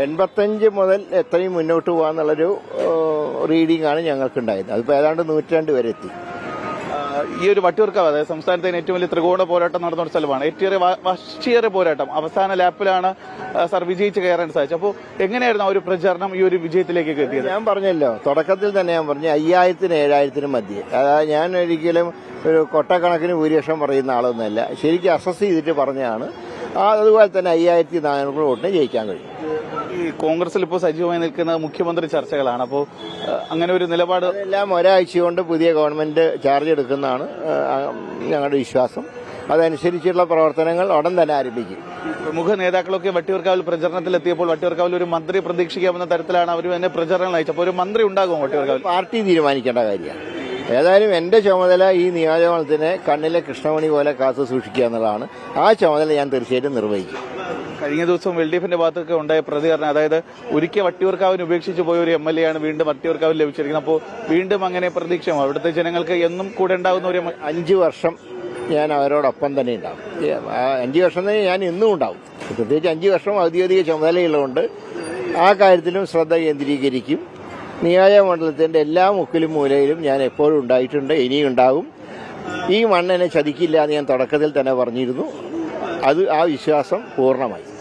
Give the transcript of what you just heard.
85 മുതൽ എത്രയും മുന്നോട്ട് പോകാന്നുള്ളൊരു റീഡിംഗ് ആണ് ഞങ്ങൾക്കുണ്ടായത്. അതിപ്പോൾ ഏതാണ്ട് 102 വരെ എത്തി. ഈ ഒരു വട്ടിയൂർക്കാവ്, അതായത് സംസ്ഥാനത്തിന് ഏറ്റവും വലിയ ത്രികോണ പോരാട്ടം നടന്ന ഒരു സ്ഥലമാണ്. ഏറ്റവും വഷ്ടിയേറെ പോരാട്ടം അവസാന ലാപ്പിലാണ് സാർ വിജയിച്ച് കയറാൻ സാധിച്ചത്. അപ്പോൾ എങ്ങനെയായിരുന്നു ആ ഒരു പ്രചാരണം ഈ ഒരു വിജയത്തിലേക്കൊക്കെ എത്തിയത്? ഞാൻ പറഞ്ഞല്ലോ, തുടക്കത്തിൽ തന്നെ ഞാൻ പറഞ്ഞു 5000-നും 7000-നും മധ്യേ. അതായത് ഞാൻ ഒരിക്കലും ഒരു കൊട്ടക്കണക്കിന് ഭൂരിപക്ഷം പറയുന്ന ആളൊന്നുമല്ല, ശരിക്കും അസസ് ചെയ്തിട്ട് പറഞ്ഞതാണ്. അതുപോലെ തന്നെ 5400 വോട്ടിന് ജയിക്കാൻ കഴിയും. ഈ കോൺഗ്രസിൽ ഇപ്പോൾ സജീവമായി നിൽക്കുന്ന മുഖ്യമന്ത്രി ചർച്ചകളാണ്. അപ്പോൾ അങ്ങനെ ഒരു നിലപാട് എല്ലാം ഒരാഴ്ച കൊണ്ട് പുതിയ ഗവൺമെന്റ് ചാർജ് എടുക്കുന്നതാണ് ഞങ്ങളുടെ വിശ്വാസം. അതനുസരിച്ചുള്ള പ്രവർത്തനങ്ങൾ ഉടൻ തന്നെ ആരംഭിക്കും. പ്രമുഖ നേതാക്കളൊക്കെ വട്ടിയൂർക്കാവിൽ പ്രചരണത്തിലെത്തിയപ്പോൾ വട്ടിയൂർക്കാവിൽ ഒരു മന്ത്രി പ്രതീക്ഷിക്കാവുന്ന തരത്തിലാണ് അവർ തന്നെ പ്രചരണം നയിച്ചപ്പോൾ ഒരു മന്ത്രി ഉണ്ടാകുമോ വട്ടിയൂർക്കാവിൽ? പാർട്ടി തീരുമാനിക്കേണ്ട കാര്യമാണ്. ഏതായാലും എന്റെ ചുമതല ഈ നിയോജകമണ്ഡലത്തിനെ കണ്ണിലെ കൃഷ്ണമണി പോലെ കാത്തു സൂക്ഷിക്കുക എന്നുള്ളതാണ്. ആ ചുമതല ഞാൻ തീർച്ചയായിട്ടും നിർവഹിക്കും. കഴിഞ്ഞ ദിവസം LDFന്റെ ഭാഗത്തൊക്കെ ഉണ്ടായ പ്രതികരണം, അതായത് ഒരിക്കൽ വട്ടിയൂർക്കാവിന് ഉപേക്ഷിച്ച് പോയ ഒരു MLA ആണ് വീണ്ടും വട്ടിയൂർക്കാവിൽ ലഭിച്ചിരിക്കുന്നത്. അപ്പോൾ വീണ്ടും അങ്ങനെ പ്രതീക്ഷയോ? അവിടുത്തെ ജനങ്ങൾക്ക് എന്നും കൂടെ ഉണ്ടാകുന്ന ഒരു 5 വർഷം ഞാൻ അവരോടൊപ്പം തന്നെ ഉണ്ടാവും. 5 വർഷം തന്നെ ഞാൻ ഇന്നും ഉണ്ടാവും. പ്രത്യേകിച്ച് 5 വർഷം ഔദ്യോഗിക ചുമതലയുള്ളതുകൊണ്ട് ആ കാര്യത്തിലും ശ്രദ്ധ കേന്ദ്രീകരിക്കും. നിയോജകമണ്ഡലത്തിന്റെ എല്ലാ മുക്കിലും മൂലയിലും ഞാൻ എപ്പോഴും ഉണ്ടായിട്ടുണ്ട്, ഇനിയും ഉണ്ടാകും. ഈ മണ്ണിനെ ചതിക്കില്ല എന്ന് ഞാൻ തുടക്കത്തിൽ തന്നെ പറഞ്ഞിരുന്നു. ആ വിശ്വാസം പൂർണ്ണമായി.